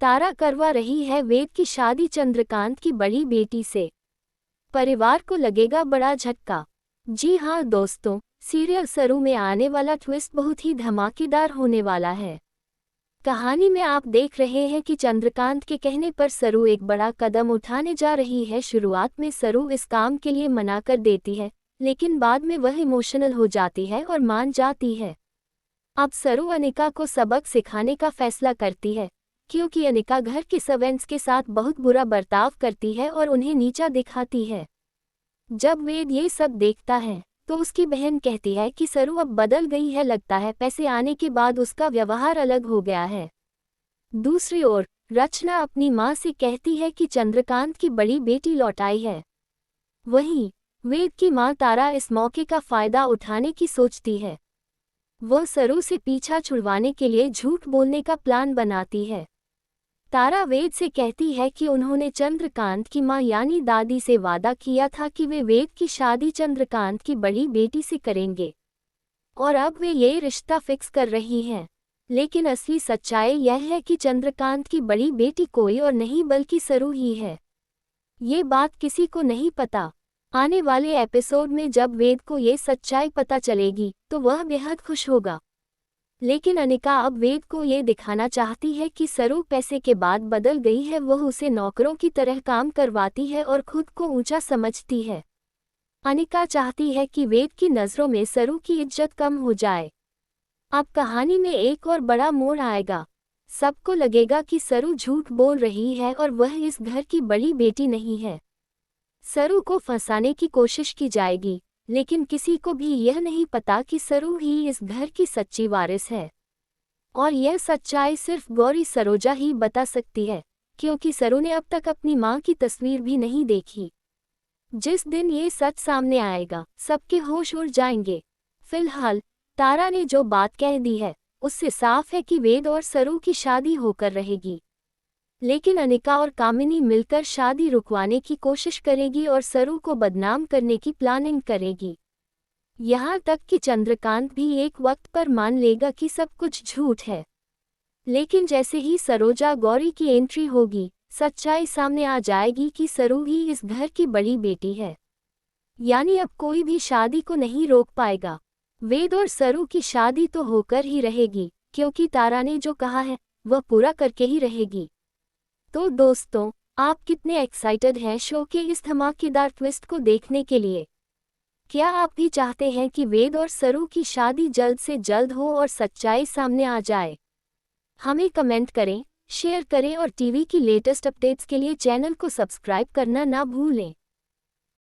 तारा करवा रही है वेद की शादी चंद्रकांत की बड़ी बेटी से। परिवार को लगेगा बड़ा झटका। जी हाँ दोस्तों, सीरियल सरू में आने वाला ट्विस्ट बहुत ही धमाकेदार होने वाला है। कहानी में आप देख रहे हैं कि चंद्रकांत के कहने पर सरू एक बड़ा कदम उठाने जा रही है। शुरुआत में सरू इस काम के लिए मना कर देती है, लेकिन बाद में वह इमोशनल हो जाती है और मान जाती है। अब सरू अनिका को सबक सिखाने का फैसला करती है, क्योंकि अनिका घर के सर्वेंट्स के साथ बहुत बुरा बर्ताव करती है और उन्हें नीचा दिखाती है। जब वेद ये सब देखता है तो उसकी बहन कहती है कि सरू अब बदल गई है, लगता है पैसे आने के बाद उसका व्यवहार अलग हो गया है। दूसरी ओर रचना अपनी माँ से कहती है कि चंद्रकांत की बड़ी बेटी लौट आई है। वहीं वेद की माँ तारा इस मौके का फायदा उठाने की सोचती है। वह सरू से पीछा छुड़वाने के लिए झूठ बोलने का प्लान बनाती है। तारा वेद से कहती है कि उन्होंने चंद्रकांत की मां यानी दादी से वादा किया था कि वे वेद की शादी चंद्रकांत की बड़ी बेटी से करेंगे, और अब वे ये रिश्ता फिक्स कर रही हैं। लेकिन असली सच्चाई यह है कि चंद्रकांत की बड़ी बेटी कोई और नहीं बल्कि सरू ही है। ये बात किसी को नहीं पता। आने वाले एपिसोड में जब वेद को ये सच्चाई पता चलेगी तो वह बेहद खुश होगा। लेकिन अनिका अब वेद को ये दिखाना चाहती है कि सरू पैसे के बाद बदल गई है। वह उसे नौकरों की तरह काम करवाती है और खुद को ऊंचा समझती है। अनिका चाहती है कि वेद की नज़रों में सरू की इज्जत कम हो जाए। अब कहानी में एक और बड़ा मोड़ आएगा। सबको लगेगा कि सरू झूठ बोल रही है और वह इस घर की बड़ी बेटी नहीं है। सरू को फंसाने की कोशिश की जाएगी, लेकिन किसी को भी यह नहीं पता कि सरू ही इस घर की सच्ची वारिस है। और यह सच्चाई सिर्फ गौरी सरोजा ही बता सकती है, क्योंकि सरू ने अब तक अपनी मां की तस्वीर भी नहीं देखी। जिस दिन ये सच सामने आएगा सबके होश उड़ जाएंगे। फिलहाल तारा ने जो बात कह दी है उससे साफ है कि वेद और सरू की शादी होकर रहेगी। लेकिन अनिका और कामिनी मिलकर शादी रुकवाने की कोशिश करेगी और सरू को बदनाम करने की प्लानिंग करेगी। यहाँ तक कि चंद्रकांत भी एक वक्त पर मान लेगा कि सब कुछ झूठ है। लेकिन जैसे ही सरोजा गौरी की एंट्री होगी, सच्चाई सामने आ जाएगी कि सरू ही इस घर की बड़ी बेटी है। यानी अब कोई भी शादी को नहीं रोक पाएगा। वेद और सरू की शादी तो होकर ही रहेगी, क्योंकि तारा ने जो कहा है वह पूरा करके ही रहेगी। तो दोस्तों, आप कितने एक्साइटेड हैं शो के इस धमाकेदार ट्विस्ट को देखने के लिए? क्या आप भी चाहते हैं कि वेद और सरू की शादी जल्द से जल्द हो और सच्चाई सामने आ जाए? हमें कमेंट करें, शेयर करें और टीवी की लेटेस्ट अपडेट्स के लिए चैनल को सब्सक्राइब करना ना भूलें।